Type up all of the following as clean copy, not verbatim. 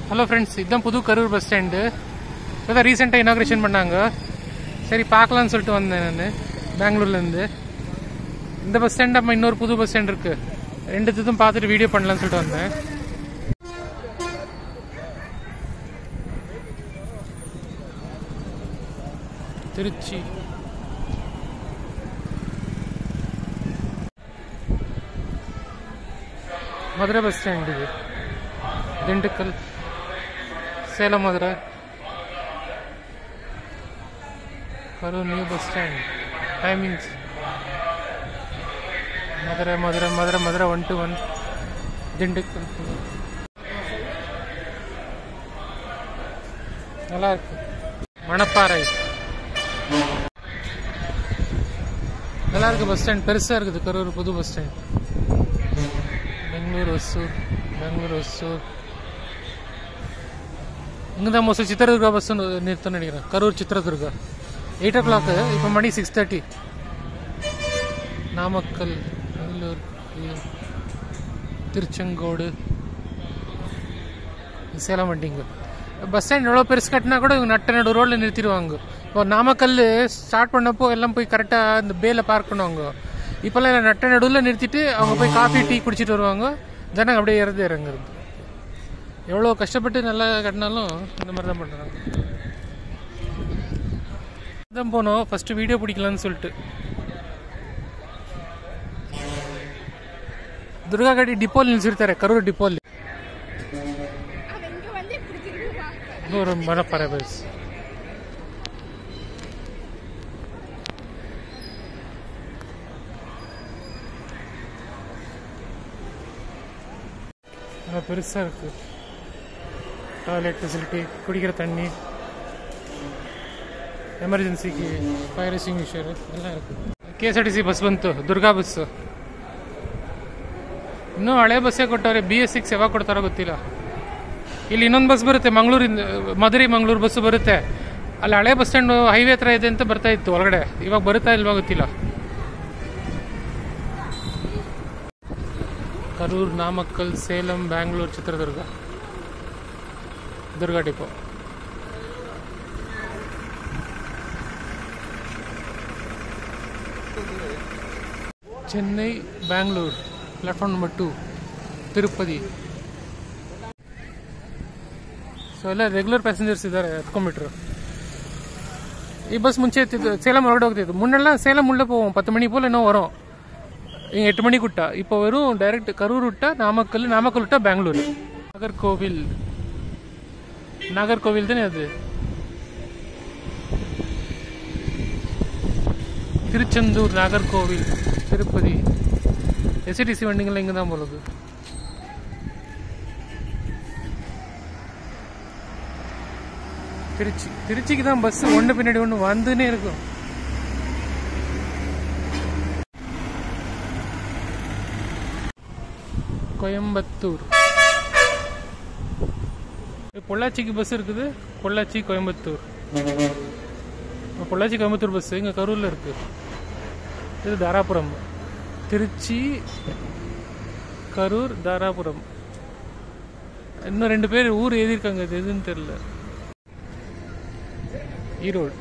Hello friends, இதுதான் புது Karur bus stand. இப்போ தான் ரீசெண்டாக இனாக்ரேஷன் பண்ணாங்க. சரி பார்க்கலான்னு சொல்லிட்டு வந்தேன் நான் பெங்களூர்லேருந்து. இந்த பஸ் ஸ்டாண்ட் நம்ம இன்னொரு புது பஸ் ஸ்டாண்ட் இருக்குது, ரெண்டுத்தும் பார்த்துட்டு வீடியோ பண்ணலான்னு சொல்லிட்டு வந்தேன். திருச்சி மதுரை பஸ் ஸ்டாண்ட், இது Dindigul, Salem, Madurai, Karur new bus stand. Timings Madurai Madurai Madurai Madurai 1 to 1, Dindigul. நல்லா இருக்கு. மணப்பாறை நல்லா இருக்கு. பஸ் ஸ்டாண்ட் பெருசாக இருக்குது. கரூர் புது பஸ் ஸ்டாண்ட். பெங்களூர் ஒசூர், பெங்களூர் ஒசூர். இங்கே தான் மோஸ்ட்லி சித்திரதுர்கா பஸ் நிறுத்தம்னு நினைக்கிறேன். கரூர் சித்திரதுர்கா 8 o'clock. இப்போ மணி 6:30. நாமக்கல், நல்லூர், திருச்செங்கோடு, சேலம் வண்டிங்க. பஸ் ஸ்டாண்ட் எவ்வளோ பெருசு கட்டினா கூட இவங்க நடு ரோடில் நிறுத்திடுவாங்க. இப்போ நாமக்கல் ஸ்டார்ட் பண்ணப்போ எல்லாம் போய் கரெக்டாக இந்த பேல பார்க் பண்ணுவாங்க. இப்போல்லாம் நட்ட நடுவில் நிறுத்திட்டு அவங்க போய் காஃபி டீ குடிச்சிட்டு வருவாங்க. ஜனங்க அப்படியே இறங்குறது. எவ்வளோ கஷ்டப்பட்டு நல்லா கட்டினாலும் இந்த மாதிரி தான் பண்ணுறாங்க. தான் போனோம் ஃபஸ்ட்டு வீடியோ பிடிக்கலான்னு சொல்லிட்டு. ದುರ್ಗಾಗಡಿ ಡಿಪೋಲ್ ನಿಲ್ಸಿರ್ತಾರೆ, ಕರೂರು ಡಿಪೋಲ್. ನೂರು ಮಣಪಾರೆ ಬಸ್. பெருசாக இருக்கு. டாய்லெட் ஃபெசிலிட்டி, குடிக்கிற தண்ணி, ಎಮರ್ಜೆನ್ಸಿಗೆ ಫೈರ್ ಎಕ್ಸ್ಟಿಂಗ್ವಿಷರ್ ಎಲ್ಲ ಇರುತ್ತೆ. KSRTC ಬಸ್ ಬಂತು, ದುರ್ಗಾ ಬಸ್. ಇನ್ನೂ ಹಳೆ ಬಸ್ಸೇ ಕೊಟ್ಟವ್ರೆ. BS6 ಯಾವಾಗ ಕೊಡ್ತಾರೋ ಗೊತ್ತಿಲ್ಲ. ಇಲ್ಲಿ ಇನ್ನೊಂದು ಬಸ್ ಬರುತ್ತೆ, ಮಂಗಳೂರಿಂದ ಮಧುರೈ ಮಂಗಳೂರು ಬಸ್ಸು ಬರುತ್ತೆ. ಅಲ್ಲಿ ಹಳೆ ಬಸ್ ಸ್ಟ್ಯಾಂಡ್ ಹೈವೇ ಹತ್ರ ಇದೆ ಅಂತ ಬರ್ತಾ ಇತ್ತು ಒಳಗಡೆ. ಇವಾಗ ಬರುತ್ತಾ ಇಲ್ವಾ ಗೊತ್ತಿಲ್ಲ. Karur, Namakkal, Salem, Bangalore, Chitradurga, Durga depot. Chennai, Bangalore, platform number 2, Tirupati. So ಎಲ್ಲ ರೆಗ್ಯುಲರ್ ಪ್ಯಾಸೆಂಜರ್ಸ್ ಇದ್ದಾರೆ, ಹತ್ಕೊಂಡ್ಬಿಟ್ರು. ಈ ಬಸ್ ಮುಂಚೆ சேலம் ಹೊರಗಡೆ ಹೋಗ್ತಿತ್ತು. முன்னெல்லா சேலம் உள்ள போவோம், 10 மணி போல் இன்னும் வரும். இங்கே 8 மணிக்கு விட்டா. இப்போ வெறும் டைரக்ட் கரூர் விட்டா நாமக்கல், நாமக்கல் விட்டா பெங்களூர். நாகர்கோவில், நாகர்கோவில் தானே அது. திருச்செந்தூர், நாகர்கோவில், திருப்பதி. SRTC வண்டிங்கெல்லாம் இங்கே தான் போகுது. திருச்சி, திருச்சிக்கு தான் பஸ் ஒன்று பின்னாடி ஒன்று வந்துன்னே இருக்கும். கோயம்புத்தூர், பொள்ளாச்சிக்கு பஸ் இருக்குது. பொள்ளாச்சி, கோயம்புத்தூர். பொள்ளாச்சி கோயம்புத்தூர் பஸ் இங்கே கரூரில் இருக்கு. இது தாராபுரம். திருச்சி, கரூர், தாராபுரம். இன்னும் 2 பேர் ஊர் எழுதியிருக்காங்க, இது எதுன்னு தெரியல. ஈரோடு.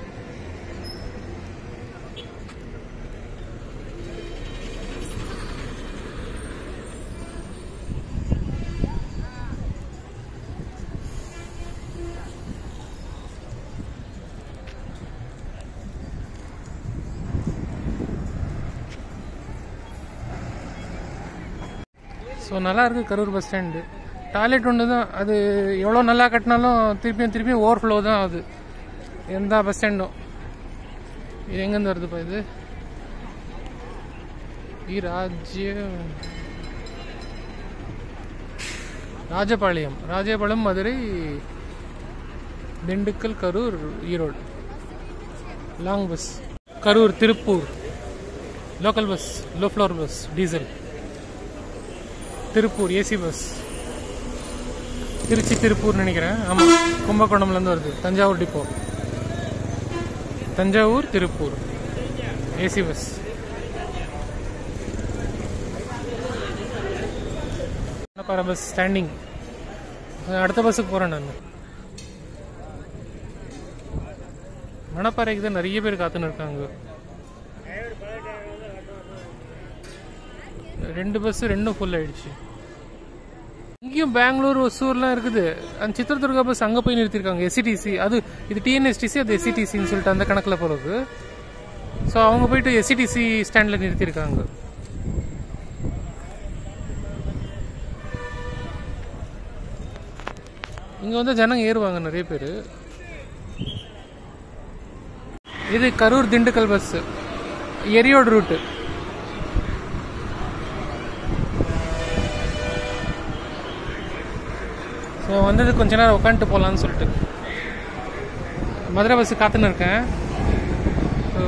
ஸோ நல்லா இருக்குது கரூர் பஸ் ஸ்டாண்டு. டாய்லெட் ஒன்று தான், அது எவ்வளோ நல்லா கட்டினாலும் திருப்பியும் ஓவர்ஃப்ளோ தான் ஆகுது எந்த பஸ் ஸ்டாண்டும். இது எங்கேருந்து வருதுப்பா இது? Rajapalayam, Rajapalayam, Madurai, Dindigul, Karur, Erode. Long bus. Karur, Tiruppur local bus, low floor bus, diesel. Tiruppur AC bus. Trichy, Tiruppur நினைக்கிறேன். ஆமாம், கும்பகோணம்லேருந்து வருது. Thanjavur depot, Thanjavur, Tiruppur AC bus. Bus standing அடுத்த பஸ்ஸுக்கு போகிறேன் நான். மணப்பாறைக்கு தான் நிறைய பேர் காத்துன்னு இருக்காங்க. 2 பஸ்ஸு 2 ஃபுல் ஆயிடுச்சு. இங்கேயும் பெங்களூர் ஒசூர்லாம் இருக்குது. அந்த சித்திரதுர்கா பஸ் அங்கே போய் நிறுத்திருக்காங்க. எஸ்சிடிசி அது இது டிஎன்எஸ்டிசி அது எஸ்சிடிசின்னு சொல்லிட்டு அந்த கணக்கில் போகிறது. ஸோ அவங்க போயிட்டு எஸ்சிடிசி ஸ்டாண்டில் நிறுத்திருக்காங்க. இங்கே வந்து ஜனங்க ஏறுவாங்க நிறைய பேர். இது Karur Dindigul bus Eriyodu route. So வந்தது கொஞ்ச நேரம் உட்காந்துட்டு போகலான்னு சொல்லிட்டு மதுரை பஸ்ஸு காத்துன்னு இருக்கேன். So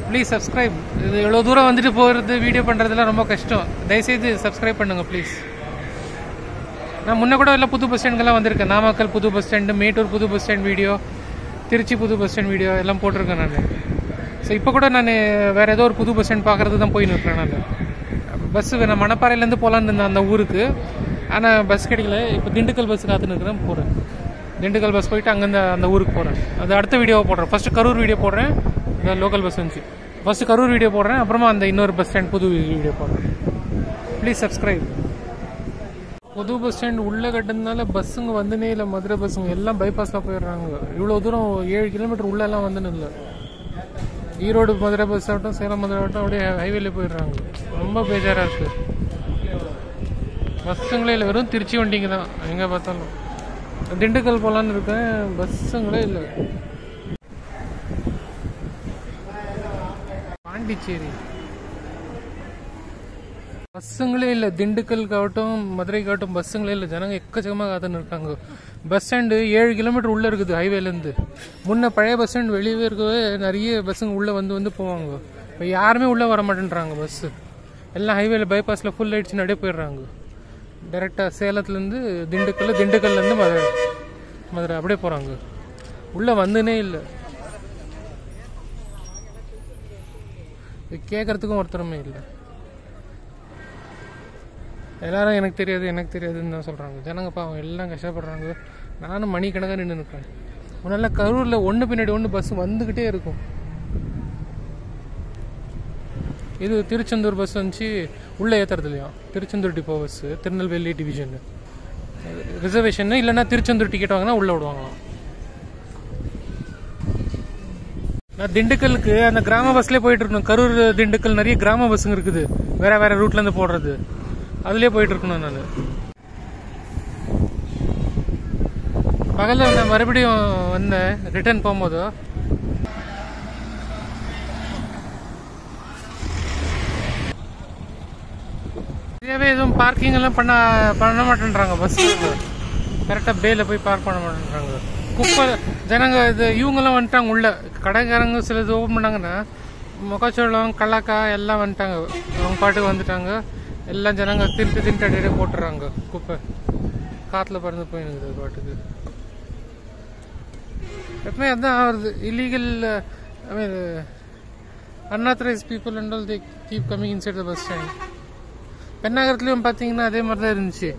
please subscribe. இது எவ்வளோ தூரம் வந்துட்டு போகிறது வீடியோ பண்ணுறதுலாம் ரொம்ப கஷ்டம். தயவுசெய்து சப்ஸ்கிரைப் பண்ணுங்கள் ப்ளீஸ். நான் முன்ன கூட எல்லாம் புது பஸ் ஸ்டாண்டுக்கெல்லாம் வந்திருக்கேன். நாமக்கல் புது பஸ் ஸ்டாண்டு, மேட்டூர் புது பஸ் ஸ்டாண்ட் வீடியோ, திருச்சி புது பஸ் ஸ்டாண்ட் வீடியோ எல்லாம் போட்டிருக்கேன் நான். ஸோ இப்போ கூட நான் வேறு ஏதோ ஒரு புது பஸ் ஸ்டாண்ட் பார்க்குறது தான் போய் நிற்கிறேன் நான். பஸ்ஸு நான் மணப்பாறையிலேருந்து போகலான்னு இருந்தேன் அந்த ஊருக்கு. ஆனால் பஸ் கிடைக்கல. இப்போ திண்டுக்கல் பஸ் காத்துன்னு இருக்கிறேன் போகிறேன். திண்டுக்கல் பஸ் போயிட்டு அங்கேருந்து அந்த ஊருக்கு போகிறேன். அது அடுத்த வீடியோவை போடுறேன். ஃபஸ்ட்டு கரூர் வீடியோ போடுறேன். இந்த லோக்கல் பஸ் வந்துச்சு. ஃபஸ்ட்டு கரூர் வீடியோ போடுறேன். அப்புறமா அந்த இன்னொரு பஸ் ஸ்டாண்ட் புது வீடியோ போடுறேன். Please subscribe. புது பஸ் ஸ்டாண்ட் உள்ளே கட்டுறதுனால பஸ்ஸுங்க வந்துனே இல்லை. மதுரை பஸ்ஸுங்க எல்லாம் பைபாஸில் போயிடுறாங்க. இவ்வளோ தூரம் 7 கிலோமீட்டர் உள்ளெல்லாம் வந்துன்னு இல்லை. ஈரோடு மதுரை பஸ் ஆகட்டும், சேலம் மதுரை ஆகட்டும் அப்படியே ஹைவேல போயிடுறாங்க. ரொம்ப பேஜாராக இருக்குது. பஸ்ஸுங்களே இல்லை, வெறும் திருச்சி வண்டிங்க தான் எங்கே பார்த்தாலும். திண்டுக்கல் போகலான்னு இருக்கேன், பஸ்ஸுங்களே இல்லை. பாண்டிச்சேரி பஸ்ஸுங்களே இல்லை. திண்டுக்கலுக்காகட்டும் மதுரைக்காகட்டும் பஸ்ஸுங்களே இல்லை. ஜனங்க எக்கச்சக்கமாக காத்துன்னு இருக்காங்க. பஸ் ஸ்டாண்டு 7 கிலோமீட்டர் உள்ளே இருக்குது ஹைவேலேருந்து. முன்ன பழைய பஸ் ஸ்டாண்ட் வெளியவே இருக்கவே நிறைய பஸ்ஸுங்க உள்ளே வந்து போவாங்க. இப்போ யாருமே உள்ளே வர மாட்டேன்றாங்க. பஸ்ஸு எல்லாம் ஹைவேல பைபாஸில் ஃபுல் ஆயிடுச்சு, அப்படியே போயிடுறாங்க. டைரெக்டாக சேலத்துலேருந்து திண்டுக்கல், திண்டுக்கல்லேருந்து மதுரை அப்படியே போகிறாங்க. உள்ளே வந்துனே இல்லை. கேட்குறதுக்கும் ஒருத்தருமே இல்லை. எல்லாரும் எனக்கு தெரியாதுன்னு தான் சொல்கிறாங்க. ஜனங்க பாவம் எல்லாம் கஷ்டப்படுறாங்க. நானும் மணிக்கணக்காக நின்று நிற்கிறேன். முன்னெல்லாம் கரூரில் ஒன்று பின்னாடி ஒன்று பஸ் வந்துக்கிட்டே இருக்கும். இது திருச்செந்தூர் பஸ் வந்துச்சு, உள்ளே ஏற்றுறது இல்லையா. Tiruchendur depot bus, Tirunelveli division reservation இல்லைன்னா திருச்செந்தூர் டிக்கெட் வாங்கினா உள்ளே விடுவாங்களாம். நான் திண்டுக்கலுக்கு அந்த கிராம பஸ்லேயே போயிட்டு இருக்கணும். கரூர் திண்டுக்கல் நிறைய கிராம பஸ்ஸுங்க இருக்குது, வேற ரூட்லேருந்து போடுறது. அதுலேயே போயிட்டு இருக்கணும் நான். பகலில் நான் மறுபடியும் வந்தேன் ரிட்டர்ன் போகும்போது. சரியாகவே எதுவும் பார்க்கிங் எல்லாம் பண்ண மாட்டேன்றாங்க. பஸ் கரெக்டாக பேல போய் பார்க் பண்ண மாட்டேன்றாங்க. குப்பை ஜனங்க இவங்கெல்லாம் வந்துட்டாங்க உள்ள. கடைக்காரங்க சில இது ஓப்பன் பண்ணாங்கன்னா முகச்சோளம் கல்லாக்காய் எல்லாம் வந்துட்டாங்க. அவங்க பாட்டுக்கு வந்துட்டாங்க. எல்லாம் ஜனங்க தின்ட்டு அடியே போட்டுறாங்க. குப்பை காற்றுல பறந்து போயினுக்குது பாட்டுக்கு. எப்பவுமே அதுதான் ஆகுது. Illegal unauthorized people and all they keep coming inside the bus stand. பெண்ணாகரத்துலேயும் பார்த்தீங்கன்னா அதே மாதிரி தான் இருந்துச்சு.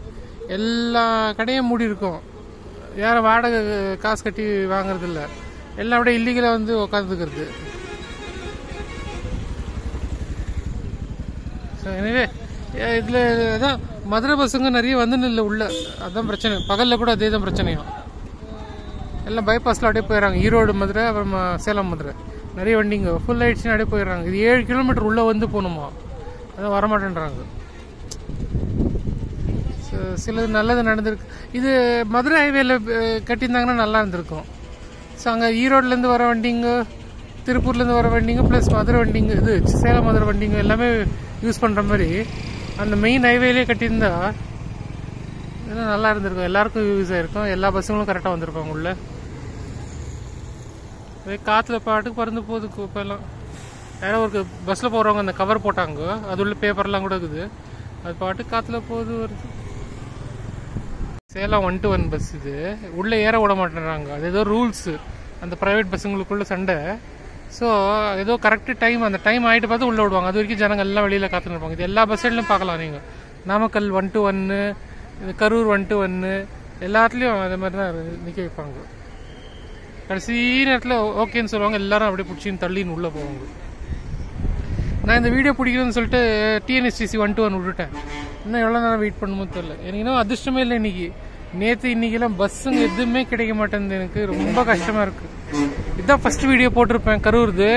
எல்லா கடையும் மூடி இருக்கும். யாரும் வாடகை காசு கட்டி வாங்குறதில்ல. எல்லாம் அப்படியே இல்லீகலாக வந்து உட்காந்துக்கிறது. ஸோ எனவே இதில் அதான் மதுரை பஸ்ஸுங்க நிறைய வந்துன்னு இல்லை உள்ள. அதுதான் பிரச்சனை. பகலில் கூட அதே தான் பிரச்சனையும். எல்லாம் பைபாஸில் அப்படியே போயிடறாங்க. ஈரோடு மதுரை, அப்புறமா சேலம் மதுரை நிறைய வண்டிங்க ஃபுல் ஆயிடுச்சுன்னு அப்படியே போயிடுறாங்க. இது 7 கிலோமீட்டர் உள்ளே வந்து போகணுமா, அதான் வரமாட்டேன்றாங்க. சிலது நல்லது நடந்திருக்கு. இது மதுரை ஹைவேல கட்டியிருந்தாங்கன்னா நல்லா இருந்திருக்கும். ஸோ அங்கே ஈரோட்லேருந்து வர வண்டிங்க, திருப்பூர்லேருந்து வர வண்டிங்க, ப்ளஸ் மதுரை வண்டிங்க, இது சேலம் மதுரை வண்டிங்க எல்லாமே யூஸ் பண்ணுற மாதிரி அந்த மெயின் ஹைவேலே கட்டியிருந்தா இன்னும் நல்லா இருந்திருக்கும். எல்லாருக்கும் யூஸ் ஆகிருக்கும். எல்லா பஸ்ஸுங்களும் கரெக்டாக வந்திருப்பாங்க உள்ள. காற்றுல பாட்டுக்கு பறந்து போகுது குப்பையெல்லாம். யாரோ ஒரு பஸ்ஸில் போகிறவங்க அந்த கவர் போட்டாங்க, அது உள்ள பேப்பர்லாம் கூட இருக்குது. அது பாட்டுக்கு காற்றுல போகுது வருது. சேலம் 1 to 1 பஸ் இது. உள்ளே ஏற விட மாட்டேறாங்க. அது ஏதோ ரூல்ஸு, அந்த ப்ரைவேட் பஸ்ஸுங்களுக்குள்ள சண்டை. ஸோ ஏதோ கரெக்டு டைம், அந்த டைம் ஆகிட்டு பார்த்து உள்ளே விடுவாங்க. அது வரைக்கும் ஜனங்கள் எல்லாம் வெளியில் காத்துன்னு இருப்பாங்க. இது எல்லா பஸ் ஸ்டாண்ட்லையும் பார்க்கலாம் நீங்கள். நாமக்கல் 1 to 1, இது கரூர் 121 எல்லாத்துலேயும் அதே மாதிரி தான் நிற்க வைப்பாங்க. கடைசி நேரத்தில் ஓகேன்னு சொல்லுவாங்க, எல்லாரும் அப்படியே பிடிச்சின்னு தள்ளின்னு உள்ளே போவாங்க. நான் இந்த வீடியோ பிடிக்கிறதுன்னு சொல்லிட்டு TNSTC 121 விட்டுட்டேன். இன்னும் எவ்வளோ நேரம் வெயிட் பண்ணுமோ தெரியல. எனக்கு இன்னும் அதிர்ஷ்டமே இல்லை இன்னைக்கு. நேற்று இன்னைக்கெல்லாம் பஸ்ஸுங்க எதுவுமே கிடைக்க மாட்டேங்குது. எனக்கு ரொம்ப கஷ்டமாக இருக்குது. இதுதான் ஃபஸ்ட் வீடியோ போட்டிருப்பேன் கரூர்து.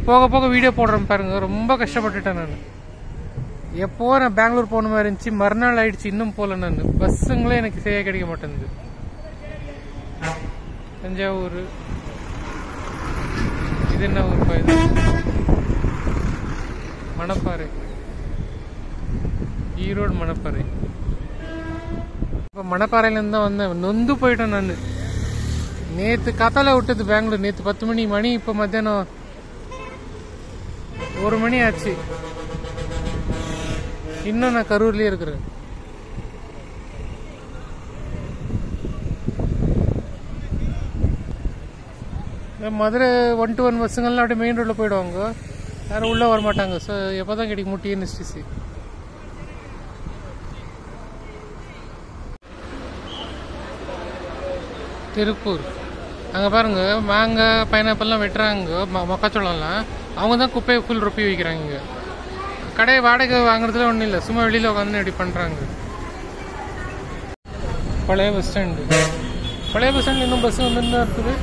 போக போக வீடியோ போடுறேன் பாருங்க. ரொம்ப கஷ்டப்பட்டுட்டேன் நான். எப்போ நான் பெங்களூர் போன மாதிரி இருந்துச்சு, மறுநாள் ஆயிடுச்சு, இன்னும் போகல நான். பஸ்ஸுங்களே எனக்கு சரியாக கிடைக்க மாட்டேங்குது. தஞ்சாவூர் இது என்ன ஊர்? இது மணப்பாறை, ஈரோடு மணப்பாறை. இப்போ மணப்பாறையிலேருந்து தான் வந்தேன். நொந்து போயிட்டேன் நான். நேற்று கத்தால விட்டது பெங்களூர். நேற்று 10 மணி, இப்போ மத்தியானம் 1 மணி ஆச்சு. இன்னும் நான் கரூர்லேயே இருக்கிறேன். மதுரை 121 பஸ்ஸுங்கள்லாம் அப்படியே மெயின் ரோட்டில் போயிடுவாங்க, யாரும் உள்ளே வரமாட்டாங்க. ஸோ எப்போ தான் கிடைக்கும் TNSTC. திருப்பூர் அங்கே பாருங்கள், மாங்காய் பைனாப்பிள்லாம் வெட்டுறாங்க, மக்காச்சோளம்லாம். அவங்க தான் குப்பையை ஃபுல் ரொப்பி வைக்கிறாங்க. கடையை வாடகை வாங்குறதுல ஒன்றும் இல்லை, சும்மா வெளியில் உட்காந்து இப்படி பண்ணுறாங்க. பழைய பஸ் ஸ்டாண்டு. பழைய பஸ் ஸ்டாண்டில் இன்னும் பஸ் வந்துன்னு தான் இருக்குது.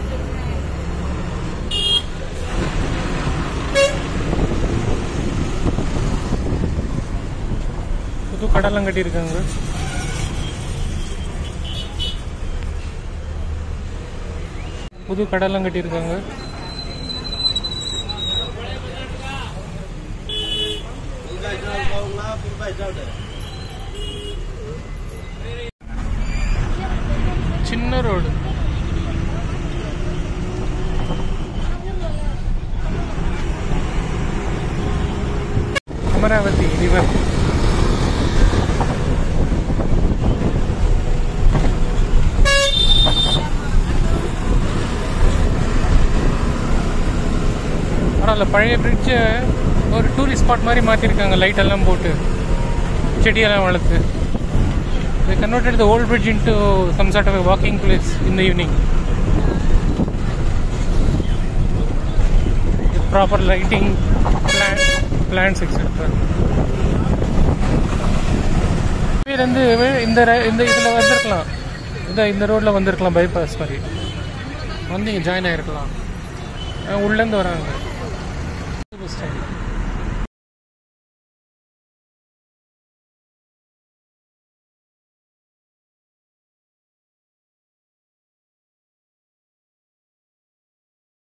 புது கடைலாம் கட்டியிருக்காங்க. புது கடைலாம் கட்டியிருக்காங்க. சின்ன ரோடு. அமராவதி ரிவர். பரவாயில்ல, பழைய பிரிட்ஜை ஒரு டூரிஸ்ட் ஸ்பாட் மாதிரி மாற்றிருக்காங்க. லைட் எல்லாம் போட்டு, செடியெல்லாம் வளர்த்து. They converted the old bridge into some sort of a walking place in the evening. With proper lighting, plants, etc. இந்த இதில் வந்திருக்கலாம், இந்த ரோட்டில் வந்திருக்கலாம், பைபாஸ் மாதிரி வந்து இங்கே ஜாயின் ஆகிருக்கலாம். உள்ளேருந்து வராங்க. Bus stand.